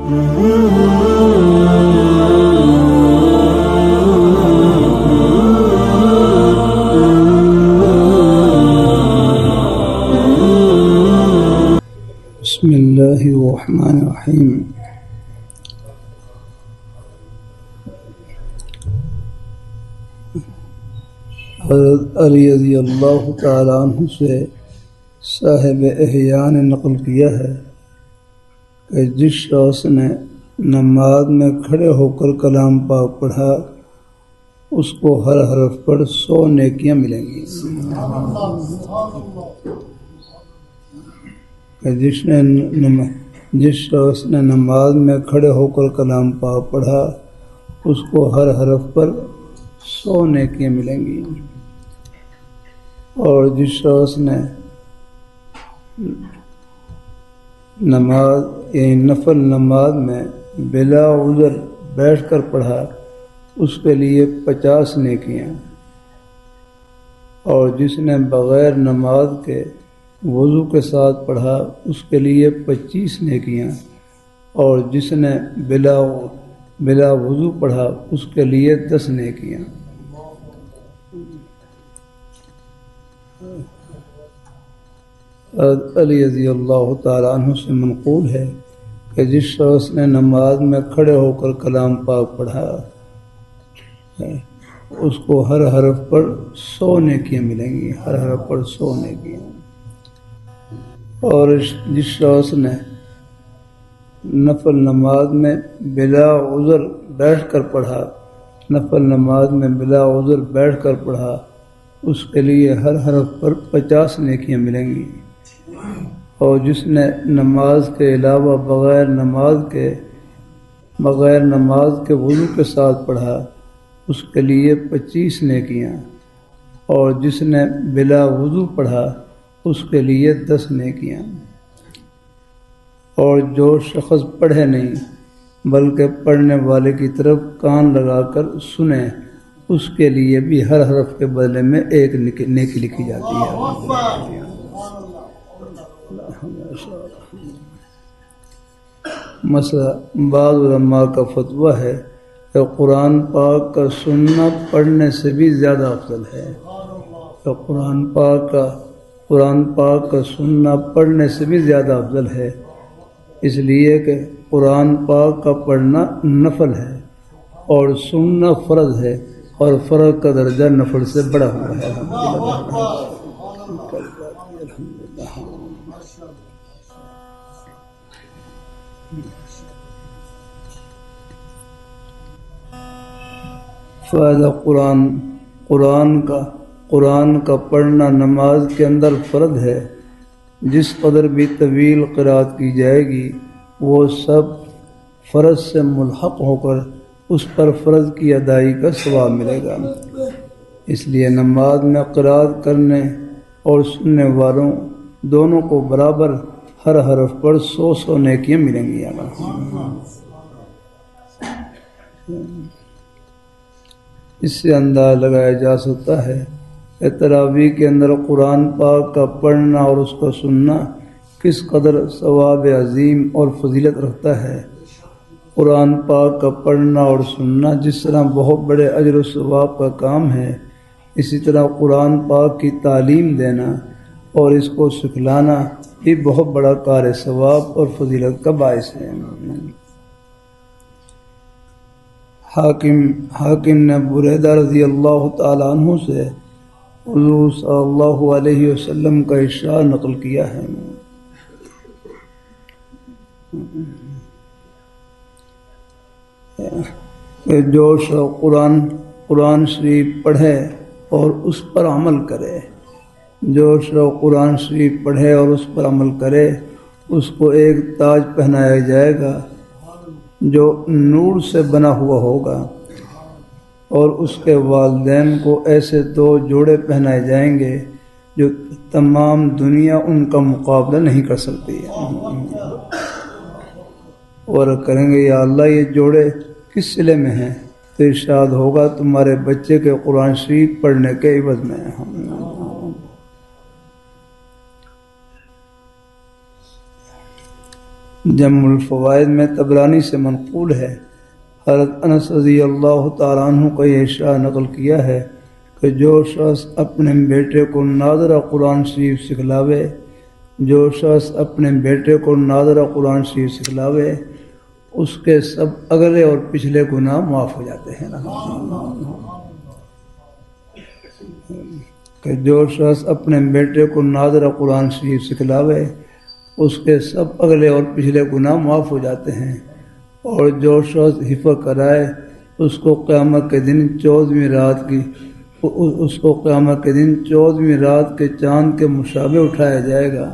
بسم اللہ الرحمن الرحیم۔ حضرت علی رضی اللہ تعالیٰ عنہ سے صاحب احیاء نے نقل کیا ہے کہ جس شخص نے نماز میں کھڑے ہو کر کلام پاک پڑھا اس کو ہر حرف پر 100 نیکیاں ملیں گی۔ کہ جس شخص نے نماز میں کھڑے ہو کر کلام پاک پڑھا اس کو ہر حرف پر 100 نیکیاں ملیں گی، اور جس شخص نے نماز یعنی نفل نماز میں بلا عذر بیٹھ کر پڑھا اس کے لیے 50 نیکیاں، اور جس نے بغیر نماز کے وضو کے ساتھ پڑھا اس کے لیے 25 نیکیاں، اور جس نے بلا وضو پڑھا اس کے لیے 10 نیکیاں۔ حضرت علی رضی اللہ تعالیٰ عنہ سے منقول ہے کہ جس شخص نے نماز میں کھڑے ہو کر کلام پاک پڑھا اس کو ہر حرف پر 100 نیکیاں ملیں گی، ہر حرف پر 100 نیکیاں، اور جس شخص نے نفل نماز میں بلا عذر بیٹھ کر پڑھا، نفل نماز میں بلا عذر بیٹھ کر پڑھا اس کے لیے ہر حرف پر 50 نیکیاں ملیں گی، اور جس نے نماز کے علاوہ بغیر نماز کے وضو کے ساتھ پڑھا اس کے لیے 25 نیکیاں، اور جس نے بلا وضو پڑھا اس کے لیے 10 نیکیاں، اور جو شخص پڑھے نہیں بلکہ پڑھنے والے کی طرف کان لگا کر سنے اس کے لیے بھی ہر حرف کے بدلے میں 1 نیکی لکھی جاتی ہے۔ مثلا بعض علماء کا فتویٰ ہے کہ قرآن پاک کا سننا پڑھنے سے بھی زیادہ افضل ہے، کہ قرآن پاک کا سننا پڑھنے سے بھی زیادہ افضل ہے، اس لیے کہ قرآن پاک کا پڑھنا نفل ہے اور سننا فرض ہے، اور فرض کا درجہ نفل سے بڑا ہوا ہے۔ فائدہ قرآن کا پڑھنا نماز کے اندر فرض ہے، جس قدر بھی طویل قرأت کی جائے گی وہ سب فرض سے ملحق ہو کر اس پر فرض کی ادائی کا ثواب ملے گا، اس لیے نماز میں قرأت کرنے اور سننے والوں دونوں کو برابر ہر حرف پر 100 نیکیاں ملیں گی۔ اس سے اندازہ لگایا جا سکتا ہے کہ تراویح کے اندر قرآن پاک کا پڑھنا اور اس کا سننا کس قدر ثواب عظیم اور فضیلت رکھتا ہے۔ قرآن پاک کا پڑھنا اور سننا جس طرح بہت بڑے اجر و ثواب کا کام ہے، اسی طرح قرآن پاک کی تعلیم دینا اور اس کو سکھلانا بھی بہت بڑا کار ثواب اور فضیلت کا باعث ہے۔ حاکم نے بریدہ رضی اللہ تعالیٰ عنہ سے حضور صلی اللہ علیہ وسلم کا ارشاد نقل کیا ہے کہ جو شخص قرآن شریف پڑھے اور اس پر عمل کرے، جو شخص قرآن شریف پڑھے اور اس پر عمل کرے اس کو ایک تاج پہنایا جائے گا جو نور سے بنا ہوا ہوگا، اور اس کے والدین کو ایسے 2 جوڑے پہنائے جائیں گے جو تمام دنیا ان کا مقابلہ نہیں کر سکتی، اور کریں گے یا اللہ یہ جوڑے کس صلے میں ہیں، تو ارشاد ہوگا تمہارے بچے کے قرآن شریف پڑھنے کے عوض میں۔ جمع الفوائد میں طبرانی سے منقول ہے، حضرت انس رضی اللہ تعالیٰ عنہ کا یہ ارشاد نقل کیا ہے کہ جو شخص اپنے بیٹے کو ناظرہ قرآن شریف سکھلاوے، جو شخص اپنے بیٹے کو ناظرہ قرآن شریف سکھلاوے، اس کے سب اگلے اور پچھلے گناہ معاف ہو جاتے ہیں نا۔ کہ جو شخص اپنے بیٹے کو ناظرہ قرآن شریف سکھلاوے، اس کے سب اگلے اور پچھلے گناہ معاف ہو جاتے ہیں، اور جو شخص حفظ کرائے اس کو قیامت کے دن 14ویں رات کی اس کو قیامت کے دن 14ویں رات کے چاند کے مشابہ اٹھایا جائے گا،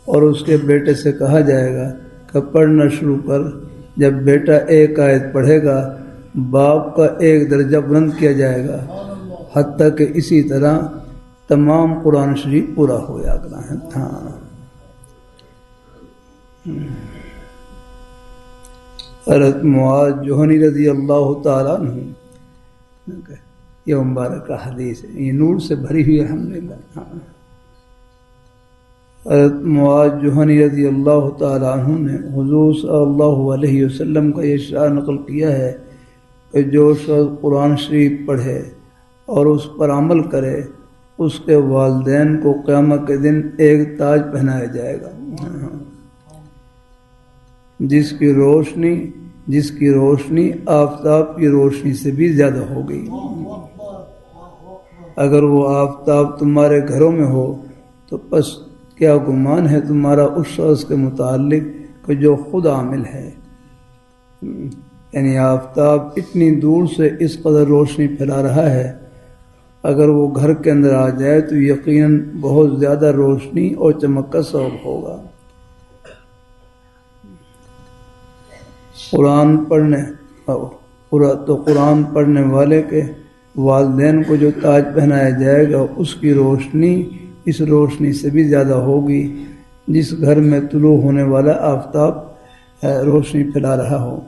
اور اس کے بیٹے سے کہا جائے گا کہ پڑھنا شروع کر۔ جب بیٹا ایک آیت پڑھے گا، باپ کا ایک درجہ بلند کیا جائے گا، حتیٰ کہ اسی طرح تمام قرآن شریف پورا ہو جاتا ہے۔ حضرت معاذ جوہنی رضی اللہ تعالیٰ عنہ، یہ مبارک حدیث ہے، یہ نور سے بھری ہوئی الحمدللہ۔ حضرت معاذ جوہنی رضی اللہ تعالیٰ عنہ نے حضور صلی اللہ علیہ وسلم کا یہ ارشاد نقل کیا ہے کہ جو شخص قرآن شریف پڑھے اور اس پر عمل کرے، اس کے والدین کو قیامت کے دن ایک تاج پہنایا جائے گا جس کی روشنی آفتاب کی روشنی سے بھی زیادہ ہوگی۔ اگر وہ آفتاب تمہارے گھروں میں ہو تو پس کیا گمان ہے تمہارا اس شخص کے متعلق کہ جو خود عامل ہے۔ یعنی آفتاب اتنی دور سے اس قدر روشنی پھیلا رہا ہے، اگر وہ گھر کے اندر آ جائے تو یقیناً بہت زیادہ روشنی اور چمک کا سبب ہوگا۔ قرآن پڑھنے والے کے والدین کو جو تاج پہنایا جائے گا، اس کی روشنی اس روشنی سے بھی زیادہ ہوگی جس گھر میں طلوع ہونے والا آفتاب روشنی پھیلا رہا ہو۔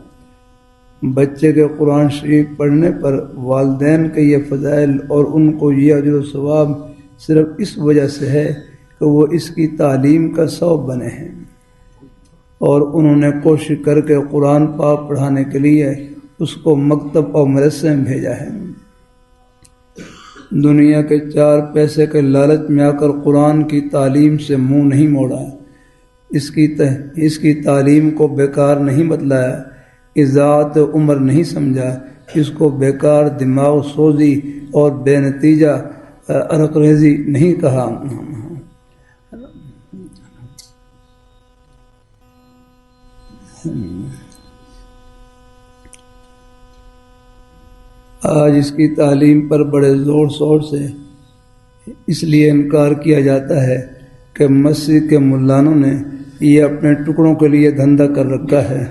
بچے کے قرآن شریف پڑھنے پر والدین کے یہ فضائل اور ان کو یہ اجر و ثواب صرف اس وجہ سے ہے کہ وہ اس کی تعلیم کا سبب بنے ہیں، اور انہوں نے کوشش کر کے قرآن پاک پڑھانے کے لیے اس کو مکتب اور مدرسے میں بھیجا ہے۔ دنیا کے 4 پیسے کے لالچ میں آ کر قرآن کی تعلیم سے منہ نہیں موڑا، اس کی تعلیم کو بیکار نہیں بتلایا، اضاعت عمر نہیں سمجھا، اس کو بیکار دماغ سوزی اور بے نتیجہ عرق ریزی نہیں کہا۔ آج اس کی تعلیم پر بڑے زور شور سے اس لیے انکار کیا جاتا ہے کہ مسجد کے ملانوں نے یہ اپنے ٹکڑوں کے لیے دھندا کر رکھا ہے۔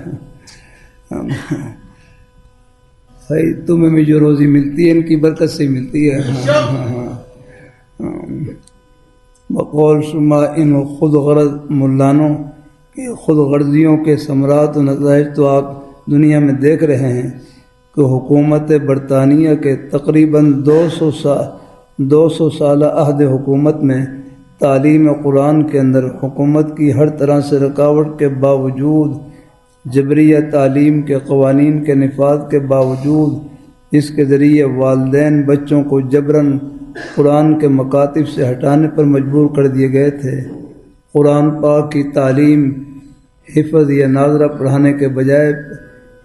تمہیں بھی جو روزی ملتی ہے ان کی برکت سے ملتی ہے۔ بقول شما ان خود غرض ملانوں کی خود غرضیوں کے ثمرات و نتائج تو آپ دنیا میں دیکھ رہے ہیں کہ حکومت برطانیہ کے تقریباً 200 سالہ عہد حکومت میں تعلیم قرآن کے اندر حکومت کی ہر طرح سے رکاوٹ کے باوجود، جبریہ تعلیم کے قوانین کے نفاذ کے باوجود، جس کے ذریعے والدین بچوں کو جبراً قرآن کے مکاتب سے ہٹانے پر مجبور کر دیے گئے تھے، قرآن پاک کی تعلیم حفظ یا ناظرہ پڑھانے کے بجائے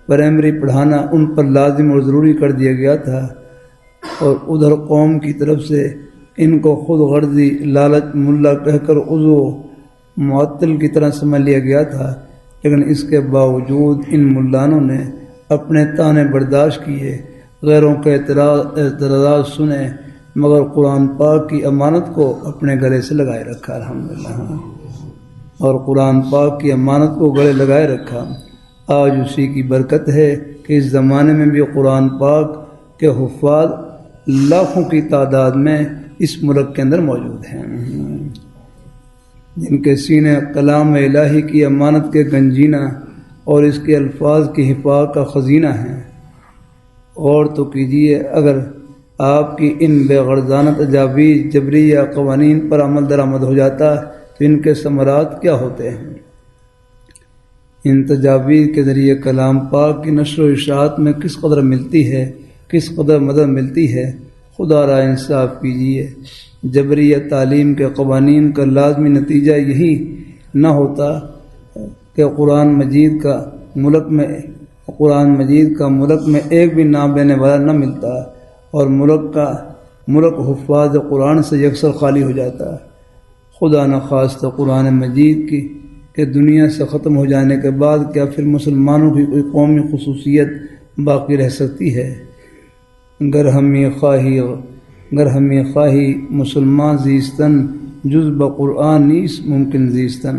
پرائمری پڑھانا ان پر لازم اور ضروری کر دیا گیا تھا، اور ادھر قوم کی طرف سے ان کو خود غرضی لالچ ملا کہہ کر عضو معطل کی طرح سمجھ لیا گیا تھا۔ لیکن اس کے باوجود ان ملانوں نے اپنے طعنے برداشت کیے، غیروں کے اعتراضات سنے، مگر قرآن پاک کی امانت کو اپنے گلے سے لگائے رکھا الحمدللہ، اور قرآن پاک کی امانت کو گلے لگائے رکھا۔ آج اسی کی برکت ہے کہ اس زمانے میں بھی قرآن پاک کے حفاظ لاکھوں کی تعداد میں اس ملک کے اندر موجود ہیں، جن کے سینے کلام الہی کی امانت کے گنجینہ اور اس کے الفاظ کی حفاظت کا خزینہ ہیں۔ غور تو کیجیے، اگر آپ کی ان بے غرضانہ تجاویز جبریہ قوانین پر عمل درآمد ہو جاتا تو ان کے ثمرات کیا ہوتے ہیں۔ ان تجاویز کے ذریعے کلام پاک کی نشر و اشاعت میں کس قدر ملتی ہے، کس قدر مدد ملتی ہے، خدا را انصاف کیجیے۔ جبریہ تعلیم کے قوانین کا لازمی نتیجہ یہی نہ ہوتا کہ قرآن مجید کا ملک میں ایک بھی نام لینے والا نہ ملتا اور ملک حفاظ قرآن سے یکسر خالی ہو جاتا۔ خدا نخواستہ قرآن مجید کہ دنیا سے ختم ہو جانے کے بعد کیا پھر مسلمانوں کی کوئی قومی خصوصیت باقی رہ سکتی ہے؟ گر ہمیں خواہی مسلمان زیستن جز بقرآن نیس ممکن زیستن۔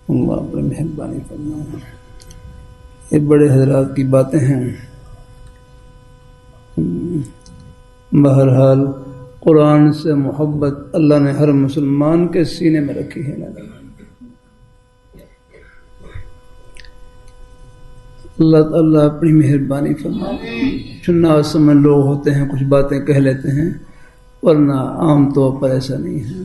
اللہ پر مہربانی فرمائے۔ یہ بڑے حضرات کی باتیں ہیں۔ بہرحال قرآن سے محبت اللہ نے ہر مسلمان کے سینے میں رکھی ہے۔ اللہ تعالیٰ اپنی مہربانی فرمائے۔ چنا سمجھ لوگ ہوتے ہیں، کچھ باتیں کہہ لیتے ہیں، ورنہ عام طور پر ایسا نہیں ہے۔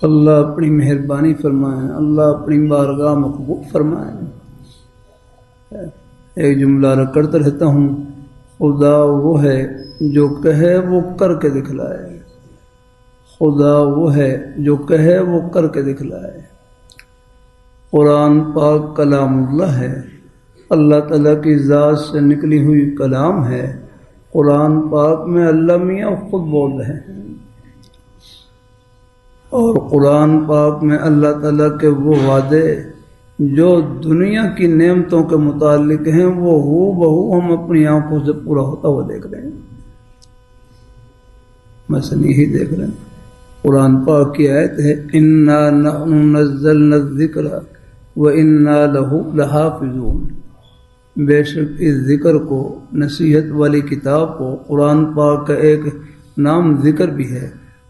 اللہ اپنی مہربانی فرمائے، اللہ اپنی بارگاہ میں قبول فرمائے۔ ایک جملہ کرتا رہتا ہوں، خدا وہ ہے جو کہے وہ کر کے دکھلائے، خدا وہ ہے جو کہے وہ کر کے دکھلائے۔ قرآن پاک کلام اللہ ہے، اللہ تعالیٰ کی ذات سے نکلی ہوئی کلام ہے۔ قرآن پاک میں اللہ میاں خود بول رہے ہیں، اور قرآن پاک میں اللہ تعالیٰ کے وہ وعدے جو دنیا کی نعمتوں کے متعلق ہیں وہ بہو ہم اپنی آنکھوں سے پورا ہوتا ہوا دیکھ رہے ہیں۔ مثلا یہی دیکھ رہے ہیں، قرآن پاک کی آیت ہے اِنَّا نَحْنُ نَزَّلْنَا الذِّكْرَ وَإِنَّا لَهُ لَحَافِظُونَ۔ بے شک اس ذکر کو، نصیحت والی کتاب کو، قرآن پاک کا ایک نام ذکر بھی ہے،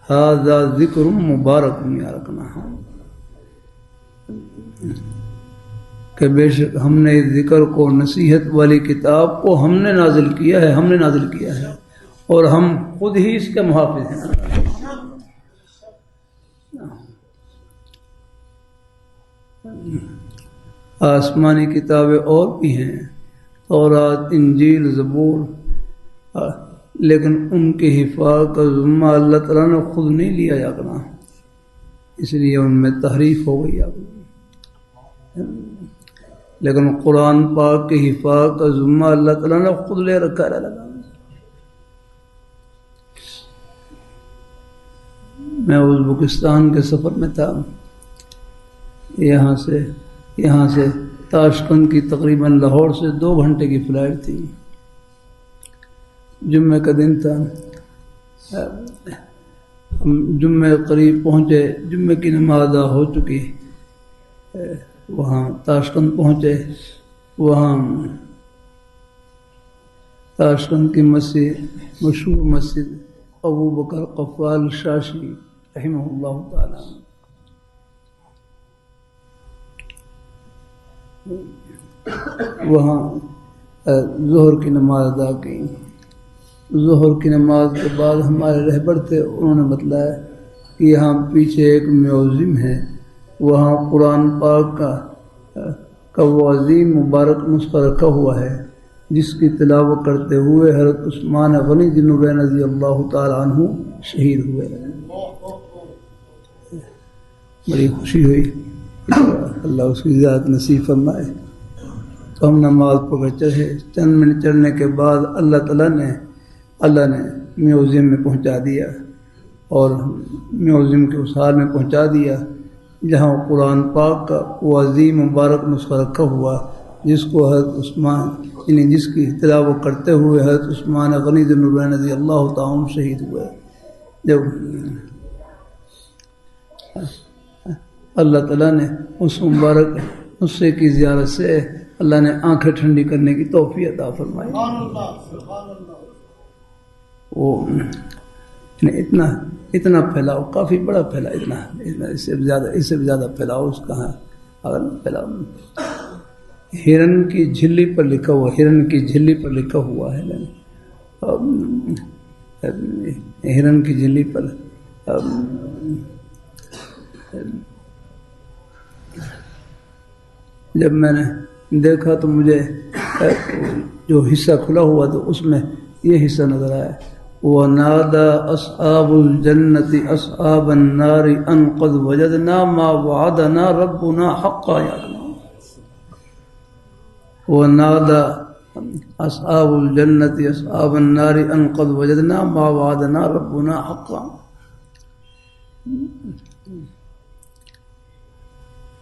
ھذا ذکر مبارک یارکنا، کہ بے شک ہم نے اس ذکر کو، نصیحت والی کتاب کو ہم نے نازل کیا ہے، اور ہم خود ہی اس کے محافظ ہیں۔ آسمانی کتابیں اور بھی ہیں، تورات، انجیل، زبور، لیکن ان کی حفاظت کا ذمہ اللہ تعالیٰ نے خود نہیں لیا جانا، اس لیے ان میں تحریف ہو گئی۔ لیکن قرآن پاک کی حفاظت کا ذمہ اللہ تعالیٰ نے خود لے رکھا ہے۔ میں ازبکستان کے سفر میں تھا، یہاں سے تاشقند کی تقریباً لاہور سے 2 گھنٹے کی فلائٹ تھی۔ جمعہ کا دن تھا، ہم جمعہ قریب پہنچے، جمعہ کی نماز ادا ہو چکی، وہاں تاشقند پہنچے، وہاں تاشقند کی مسجد، مشہور مسجد ابو بکر قفال شاشی رحمہ اللہ تعالی، وہاں ظہر کی نماز ادا کی۔ ظہر کی نماز کے بعد ہمارے رہبر تھے، انہوں نے بتلایا کہ یہاں پیچھے ایک میوزیم ہے، وہاں قرآن پاک کا وہ عظیم مبارک نسخہ رکھا ہوا ہے جس کی تلاوت کرتے ہوئے حضرت عثمان غنی ذی النورین رضی اللہ تعالیٰ عنہ شہید ہوئے۔ بڑی خوشی ہوئی، اللہ اس کی ذات نصیب فرمائے۔ تو ہم نماز پڑھ کر چڑھے، چند منٹ چڑھنے کے بعد اللہ نے میوزیم میں پہنچا دیا، اور میوزیم کے اس حال میں پہنچا دیا جہاں قرآن پاک کا وہ عظیم مبارک نسخہ رکھا ہوا جس کو حضرت عثمان، یعنی جس کی تلاوت کرتے ہوئے حضرت عثمان غنی ذی النورین رضی اللہ تعالیٰ عنہ شہید ہوئے۔ جب اللہ تعالیٰ نے اس مبارک نسخے کی زیارت سے اللہ نے آنکھیں ٹھنڈی کرنے کی توفیق عطا فرمائی۔ وہ اتنا پھیلاؤ، کافی بڑا پھیلا، اتنا اس سے بھی زیادہ پھیلاؤ اس کہاں اگر پھیلاؤ۔ ہرن کی جھلی پر لکھا ہوا، ہرن کی جھلی پر لکھا ہوا ہے، ہرن کی جھلی پر جب میں نے دیکھا تو مجھے جو حصہ کھلا ہوا تو اس میں یہ حصہ نظر آیا، وَنَادَى أَصْحَابُ الْجَنَّةِ أَصْحَابَ النَّارِ أَنْ قَدْ وَجَدْنَا مَا وَعَدَنَا رَبُّنَا حَقًّا وَنَادَى أَصْحَابُ الْجَنَّةِ أَصْحَابَ النَّارِ أَنْ قَدْ وَجَدْنَا مَا وَعَدَنَا رَبُّنَا حَقًّا،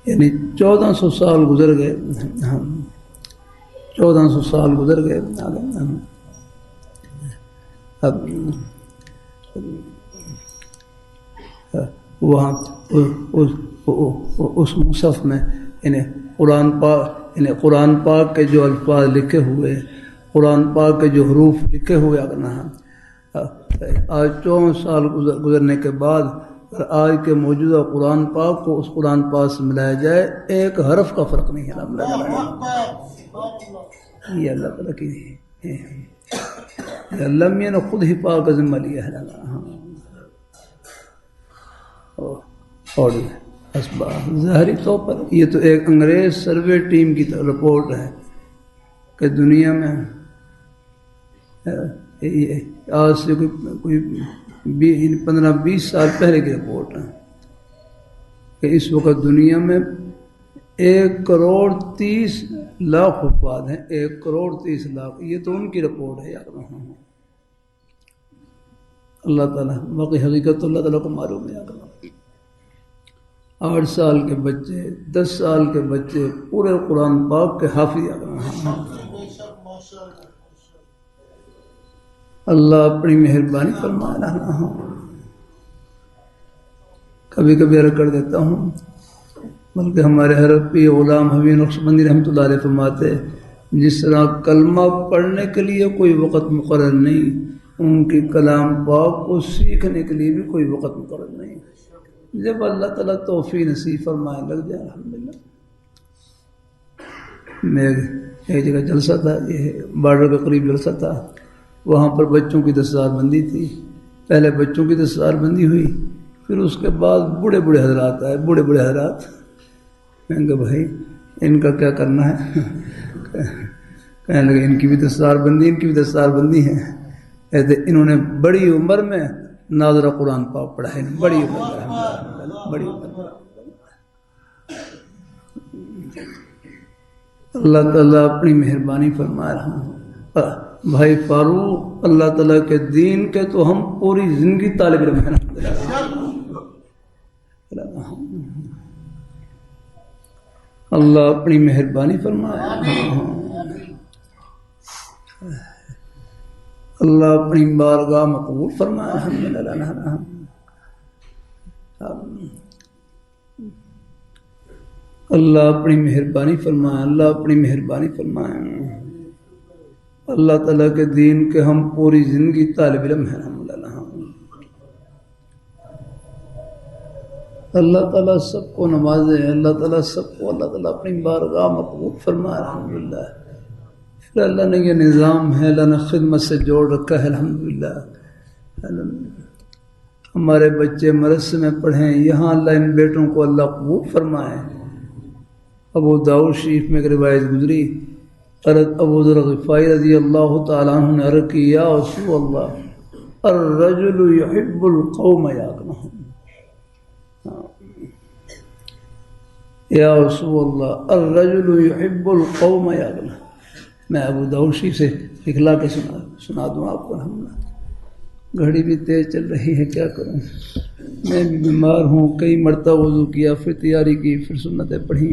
یعنی 1400 سال گزر گئے، 1400 سال گزر گئے، اب وہاں اس مصحف میں قرآن پاک کے جو الفاظ لکھے ہوئے، قرآن پاک کے جو حروف لکھے ہوئے، آج 14 سال گزرنے کے بعد آج کے موجودہ قرآن پاک کو اس قرآن پاک سے ملایا جائے، ایک حرف کا فرق نہیں ہے۔ یہ اللہ تعالیٰ کی اللہ میاں نے خود ہی پاک کا ذمہ لیا ہے۔ اور اسباب ظاہری طور پر یہ تو ایک انگریز سروے ٹیم کی رپورٹ ہے کہ دنیا میں آج سے کوئی 15-20 سال پہلے کی رپورٹ ہے کہ اس وقت دنیا میں 1,30,00,000 حفاظ ہیں، 1,30,00,000، یہ تو ان کی رپورٹ ہے یار۔ اللہ تعالیٰ باقی حقیقت تو اللہ تعالیٰ کو معلوم ہے۔ 8 سال کے بچے، 10 سال کے بچے پورے قرآن پاک کے حافظ۔ اللہ اپنی مہربانی فرمائے۔ کبھی کبھی عرض کر دیتا ہوں، بلکہ ہمارے حرفی غلام حبیب نقشبندی رحمۃ اللہ علیہ فرماتے، جس طرح کلمہ پڑھنے کے لیے کوئی وقت مقرر نہیں، ان کی کلام پاک کو سیکھنے کے لیے بھی کوئی وقت مقرر نہیں۔ جب اللہ تعالیٰ توفیق نصیب فرمائے لگ جائے الحمدللہ۔ میں ایک جگہ جلسہ تھا، یہ بارڈر کے قریب جلسہ تھا، وہاں پر بچوں کی دستار بندی تھی۔ پہلے بچوں کی دستار بندی ہوئی، پھر اس کے بعد بوڑھے حضرات آئے، بوڑھے حضرات۔ میں نے کہا بھائی ان کا کیا کرنا ہے؟ کہنے لگے ان کی بھی دستار بندی، ان کی بھی دستار بندی ہے۔ کہتے انہوں نے بڑی عمر میں ناظرہ قرآن پاک پڑھا ہے، بڑی عمر میں، بڑی عمر میں۔ اللہ تعالیٰ اپنی مہربانی فرما رہا ہوں۔ بھائی فاروق، اللہ تعالیٰ کے دین کے تو ہم پوری زندگی طالب علم ہیں۔ اللہ اپنی مہربانی فرمائے، اللہ اپنی بارگاہ مقبول فرمائے الحمدللہ۔ اللہ اپنی مہربانی فرمائے، اللہ اپنی مہربانی فرمائے۔ اللہ تعالیٰ کے دین کے ہم پوری زندگی طالب علم ہیں الحمدللہ۔ اللہ تعالیٰ سب کو نوازے، اللہ تعالیٰ سب کو اللہ تعالیٰ اپنی بارگاہ مقبول فرمائے الحمدللہ۔ پھر اللہ نے یہ نظام ہے، اللہ نے خدمت سے جوڑ رکھا ہے الحمدللہ۔ ہمارے بچے مدرسے میں پڑھیں، یہاں اللہ ان بیٹوں کو اللہ قبول فرمائے۔ ابو داؤد شریف میں ایک روایت گزری، حضرت ابو ذر غفاری رضی اللہ تعالیٰ عنہ نے عرض کی، یا رسول اللہ الرجل يحب القوم یاکنہم، یا رسول اللہ الرجل يحب القوم یاکنہم۔ میں ابو داؤد شریف سے لکھلا کے سنا دوں آپ کو۔ گھڑی بھی تیز چل رہی ہے، کیا کروں، میں بھی بیمار ہوں، کئی مرتبہ وضو کیا، پھر تیاری کی، پھر سنتیں پڑھی۔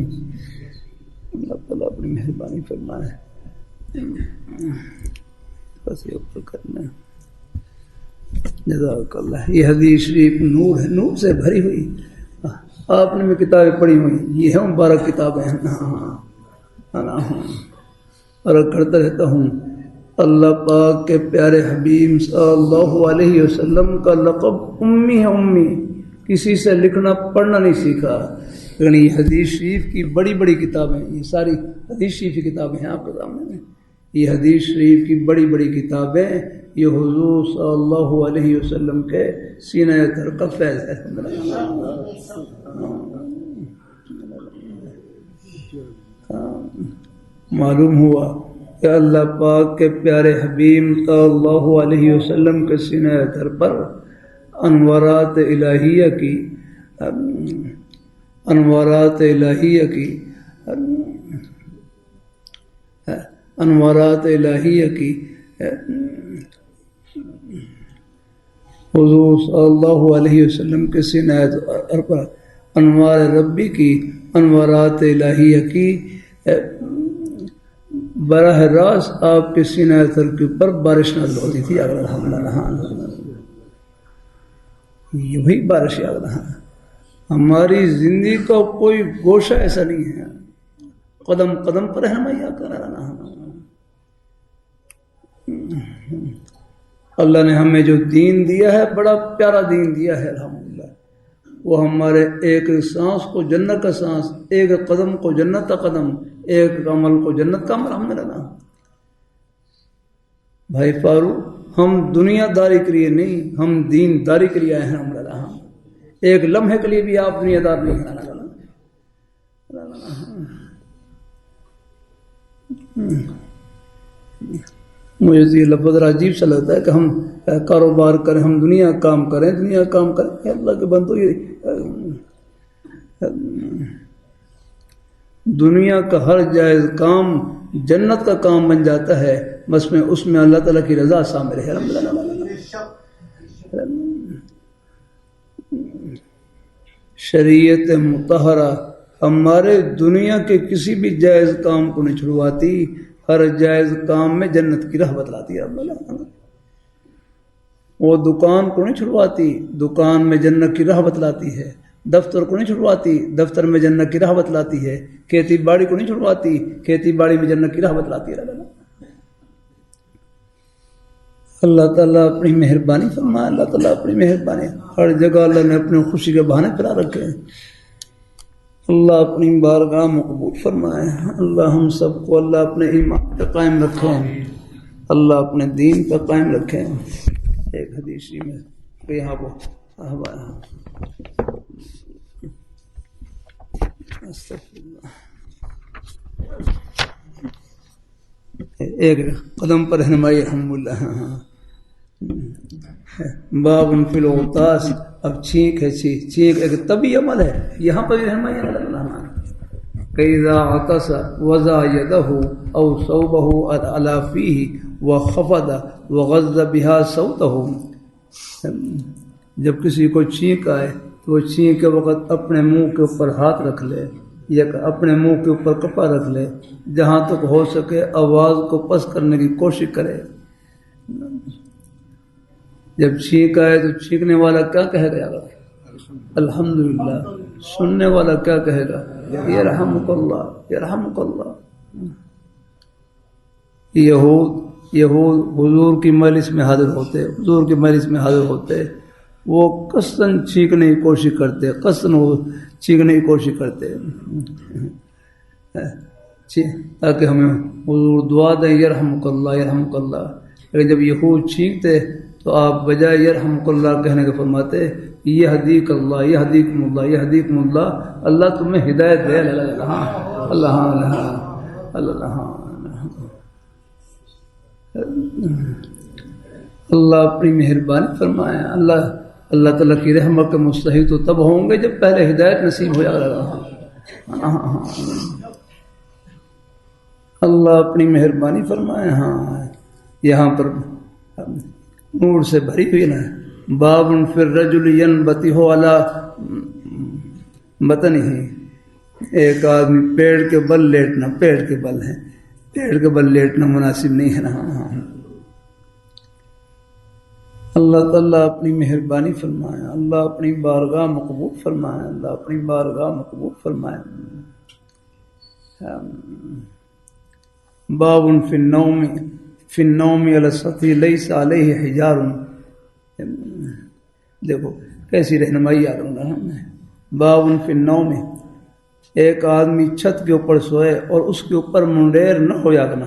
اللہ تعالیٰ اپنی مہربانی فرمائے۔ بس یہ اوپر کرنا، جزاک اللہ۔ یہ حدیث شریف نور ہے، نور سے بھری ہوئی۔ آپ نے بھی کتابیں پڑھی ہوئی، یہ ہے مبارک کتابیں ہیں۔ اور کرتا رہتا ہوں، اللہ پاک کے پیارے حبیب صلی اللہ علیہ وسلم کا لقب امی ہے، امی۔ کسی سے لکھنا پڑھنا نہیں سیکھا، لیکن یہ حدیث شریف کی بڑی بڑی کتابیں، یہ ساری حدیث شریف کی کتابیں ہیں آپ کے سامنے۔ یہ حدیث شریف کی بڑی بڑی کتابیں، یہ حضور صلی اللہ علیہ وسلم کے سینہ تر کا فیض ہے۔ معلوم ہوا کہ اللہ پاک کے پیارے حبیب صلی اللہ علیہ وسلم کے سینہ در پر انوارات الہیہ کی انوارات الہیہ کی انوارات الہیہ کی حضور صلی اللہ علیہ وسلم کے سینہ در پر انوار ربی کی انوارات الہیہ کی براہ راست آپ کے سینہ در کے اوپر بارش نازل ہوتی تھی. یہ وہی بارش یاد رہا. ہماری زندگی کا کوئی گوشہ ایسا نہیں ہے، قدم قدم پر رہنمائی کر رہا. اللہ نے ہمیں جو دین دیا ہے بڑا پیارا دین دیا ہے الحمدللہ. وہ ہمارے ایک سانس کو جنت کا سانس، ایک قدم کو جنت کا قدم، ایک عمل کو جنت کا عمل ہم نے رہنا. بھائی فاروق، ہم دنیا داری کے لیے نہیں، ہم دین داری کے لیے آئے ہیں. ہم رہنا ایک لمحے کے لیے بھی آپ دنیا دار نہیں رہنا. مجھے یہ لفظ عجیب سا لگتا ہے کہ ہم کاروبار کریں، ہم دنیا کام کریں، دنیا کام کریں. اللہ کے بندو، یہ دنیا کا ہر جائز کام جنت کا کام بن جاتا ہے، بس میں اس میں اللہ تعالیٰ کی رضا شامل ہے. شریعت مطہرہ ہمارے دنیا کے کسی بھی جائز کام کو نہیں چھڑواتی، ہر جائز کام میں جنت کی راہ بتلاتی ہے. وہ دکان کو نہیں چھڑواتی، دکان میں جنت کی راہ بتلاتی ہے. دفتر کو نہیں چھڑواتی، دفتر میں جنت کی راہ بتلاتی ہے. کھیتی باڑی کو نہیں چھڑواتی، کھیتی باڑی میں جنت کی راہ بتلاتی ہے. اللہ تعالیٰ اپنی مہربانی فرمائے. اللہ تعالیٰ اپنی مہربانی، ہر جگہ اللہ نے اپنی خوشی کے بہانے پھیلا رکھے ہیں. اللہ اپنی بارگاہ مقبول فرمائے. اللہ ہم سب کو اللہ اپنے ایمان پہ قائم رکھے، اللہ اپنے دین پہ قائم رکھے. ایک حدیث میں یہاں کو ایک قدم پر رہنمائی الحمدللہ. باب فی الغطاس. اب چھینک ہے، چھینک ایک طبی عمل ہے، یہاں پر بھی رہنمائی ہے. کَإِذَا عَطَسَ وَضَعَ يَدَهُ أَوْ صَوْبَهُ عَلَى فِيهِ وَخَفَضَ وَغَضَّ بِهَا صَوْتَهُ. جب کسی کو چھینک آئے تو وہ چھینک کے وقت اپنے منہ کے اوپر ہاتھ رکھ لے یا اپنے منہ کے اوپر کپڑا رکھ لے، جہاں تک ہو سکے آواز کو پس کرنے کی کوشش کرے. جب چھینک آئے تو چھینکنے والا کیا کہے گا؟ الحمدللہ. سننے والا کیا کہے گا؟ یرحمک اللہ، یرحمک اللہ. یہود حضور کی مجلس میں حاضر ہوتے، حضور کی مجلس میں حاضر ہوتے، وہ قصداً چھینکنے کی کوشش کرتے، قصداً وہ چھینکنے کی کوشش کرتے تاکہ ہمیں حضور دعا دیں یرحمک اللہ، یرحمک اللہ. لیکن جب یہود چھینکتے تو آپ بجائے یرحمک اللہ کہنے کے فرماتے یہدیک اللہ، یہدیکم اللہ، یہدیکم اللہ. اللہ تمہیں ہدایت دے. اللہ اللہ اللہ اپنی مہربانی فرمائے. اللہ تعالیٰ کی رحمت کے مستحق تو تب ہوں گے جب پہلے ہدایت نصیب ہو جائے گا. اللہ اپنی مہربانی فرمائے. ہاں یہاں پر نور سے بھری ہوئی نا. باب فی الرجل ینبطح علی بطنہ. ایک آدمی پیڑ کے بل لیٹنا، پیڑ کے بل ہیں، پیڑ کے بل لیٹنا مناسب نہیں ہے نا. اللہ تعالیٰ اپنی مہربانی فرمائے. اللہ اپنی بارگاہ مقبول فرمائے. اللہ اپنی بارگاہ مقبول فرمائے. باب فی النوم، فی النوم علی السطح لیس علیہ حجار. دیکھو کیسی رہنمائی آ رہا ہے. باب فی النوم، ایک آدمی چھت کے اوپر سوئے اور اس کے اوپر منڈیر نہ ہو یا نہ.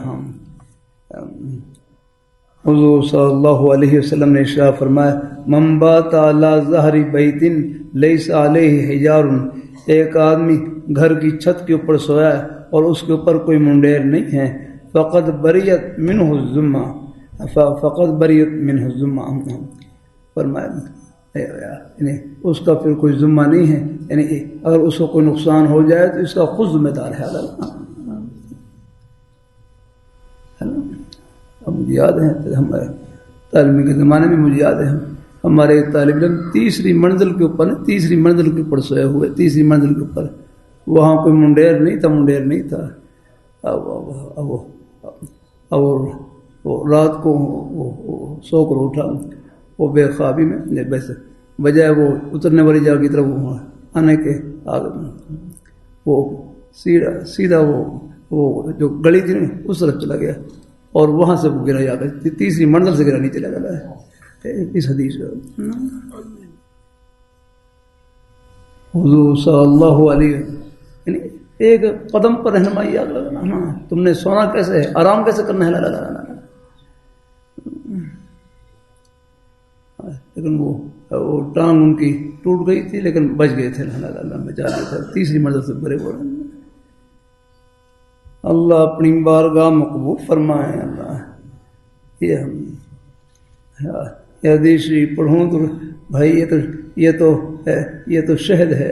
حضور صلی اللہ علیہ وسلم نے ارشاد فرمایا من بات علی ظہر بیت لیس علیہ حجار. ایک آدمی گھر کی چھت کے اوپر سویا ہے اور اس کے اوپر کوئی منڈیر نہیں ہے. فقط بریت منہ الذمہ، فقط بریت منہ الذمہ. فرمایا یعنی اس کا پھر کوئی ذمہ نہیں ہے، یعنی اگر اس کو کوئی نقصان ہو جائے تو اس کا خود ذمہ دار ہے اللہ. اب مجھے یاد ہے ہمارے تعلیم کے زمانے میں، مجھے یاد ہے ہمارے طالب علم تیسری منزل کے اوپر سوئے ہوئے، تیسری منزل کے اوپر. وہاں کوئی منڈیر نہیں تھا. اب وہ رات کو سو کر اٹھا، وہ بے خوابی میں بس بجائے وہ اترنے والی جگہ کی طرف آنے کے وہ سیدھا وہ جو گلی تھی اس طرف چلا گیا اور وہاں سے وہ گرا جا کر تیسری منزل سے گرا نیچے لگا ہے. اس حدیث حضور صلی اللہ علیہ یعنی ایک قدم پر رہنمائی یاد لگانا. تم نے سونا کیسے ہے، آرام کیسے کرنا ہے، لیکن وہ ٹانگ ان کی ٹوٹ گئی تھی لیکن بچ گئے تھے. اللہ میں جا رہے تھے تیسری منزل سے بڑے بڑے. اللہ اپنی بارگاہ مقبول فرمائے. اللہ یہ حدیث پڑھوں تو بھائی یہ تو شہد ہے،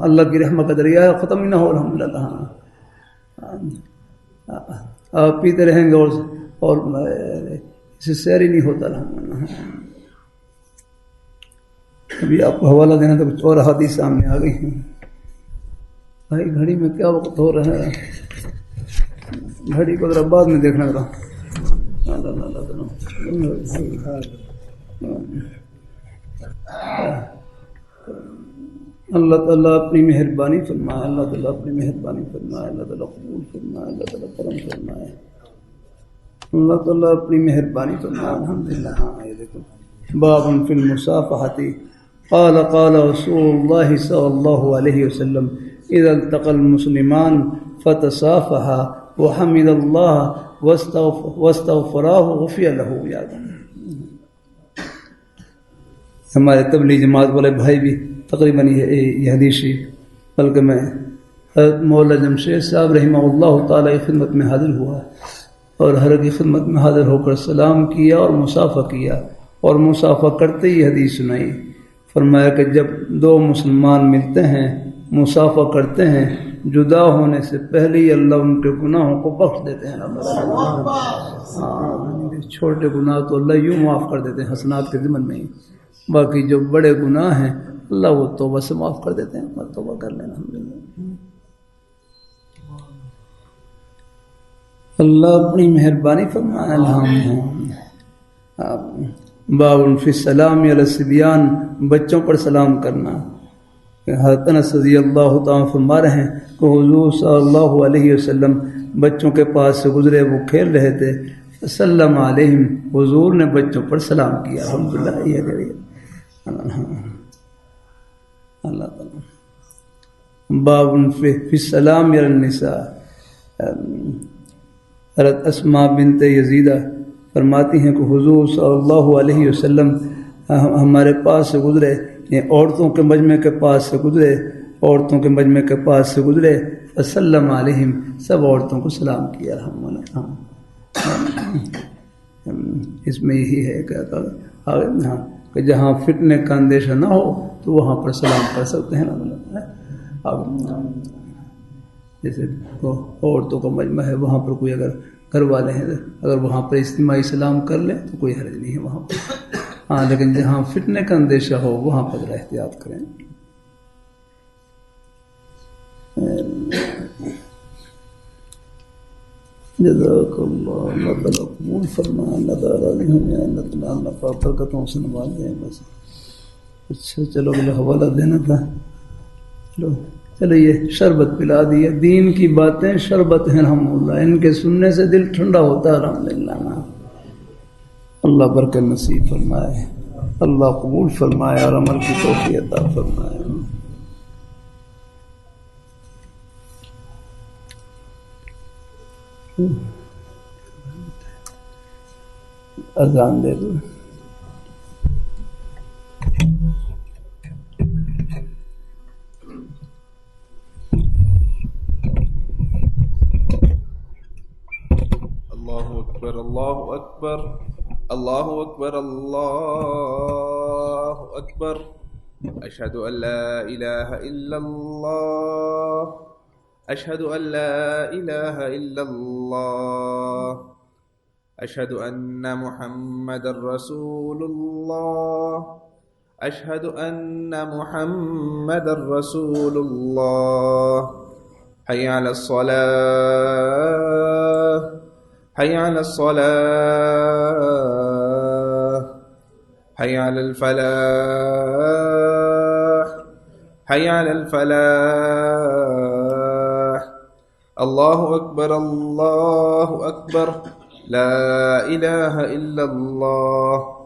اللہ کی رحمت کا دریا ہے، ختم ہی نہ ہو. الحمدللہ آپ پیتے رہیں گے اور اسے سیر ہی نہیں ہوتا. الحمدللہ ابھی آپ کو حوالہ دینا تو کچھ اور حدیث سامنے آ گئی ہیں. بھائی گھڑی میں کیا وقت ہو رہا ہے، گھڑی کو ذرا بعد میں دیکھنا تھا. اللہ تعالیٰ اپنی مہربانی فرمائے، اللہ تعالیٰ اپنی مہربانی فرمائے، اللہ تعالیٰ قبول فرمائے، اللہ تعالیٰ کرم فرمائے، اللہ تعالیٰ اپنی مہربانی فرمائے. الحمدللہ. ہاں یہ دیکھو باب فی المصافحۃ. قال رسول اللہ صلی اللہ علیہ وسلم اذا التقى المسلمان فتصافحا وحمد اللہ واستغفراه غفر له. یاد ہمارے تبلیغ جماعت والے بھائی بھی تقریباً یہ حدیث، بلکہ میں حضرت مولانا جمشید صاحب رحمہ اللہ تعالی کی خدمت میں حاضر ہوا اور ہر کی خدمت میں حاضر ہو کر سلام کیا اور مصافحہ کیا اور مصافحہ کرتے ہی حدیث سنائی. فرمایا کہ جب دو مسلمان ملتے ہیں مصافحہ کرتے ہیں، جدا ہونے سے پہلے ہی اللہ ان کے گناہوں کو بخش دیتے ہیں. چھوٹے گناہ تو اللہ یوں معاف کر دیتے ہیں حسنات کے ضمن میں ہی، باقی جو بڑے گناہ ہیں اللہ وہ توبہ سے معاف کر دیتے ہیں. توبہ کر لینا. اللہ اپنی مہربانی فرمائے. باب فی السلام علی الصبیان، بچوں پر سلام کرنا. حضرت انس رضی اللہ تعالیٰ فرما رہے ہیں کہ حضور صلی اللہ علیہ وسلم بچوں کے پاس سے گزرے، وہ کھیل رہے تھے. سلم علیہم، حضور نے بچوں پر سلام کیا. الحمدللہ. یہ اللہ تعالیٰ. باب فی السلام علی النساء. حضرت اسماء بنت یزیدہ فرماتی ہیں کہ حضور صلی اللہ علیہ وسلم ہمارے پاس سے گزرے، عورتوں کے مجمع کے پاس سے گزرے، عورتوں کے مجمع کے پاس سے گزرے. فسلم علیہم، سب عورتوں کو سلام کیا. الحمدللہ. اس میں یہی ہے کہ جہاں فتنے کا اندیشہ نہ ہو تو وہاں پر سلام کر سکتے ہیں. جیسے عورتوں کا مجمع ہے، وہاں پر کوئی اگر گھر والے ہیں اگر وہاں پر اجتماعی سلام کر لیں تو کوئی حرج نہیں ہے وہاں پر. ہاں لیکن جہاں فتنے کا اندیشہ ہو وہاں پر ذرا احتیاط کریں. جزاک اللہ. اللہ تعالیٰ قبول فرمائے، اللہ تعالیٰ راضی ہوں، اللہ تعالیٰ اللہ پاک برکتوں سے نواز دیں. بس اچھا چلو اگلا حوالہ دینا تھا. چلو یہ شربت پلا دیا. دین کی باتیں شربت ہیں الحمدللہ، ان کے سننے سے دل ٹھنڈا ہوتا ہے. الحمدللہ. اللہ برکت نصیب فرمائے، اللہ قبول فرمائے اور عمل کی توفیق عطا فرمائے. اذان دے دو. الله أكبر الله أكبر الله أكبر أشهد أن لا إله إلا الله أشهد أن لا إله إلا الله أشهد أن محمدا رسول الله أشهد أن محمدا رسول الله حي على الصلاة حي على الصلاة حي على الفلاح حي على الفلاح الله أكبر الله أكبر لا إله إلا الله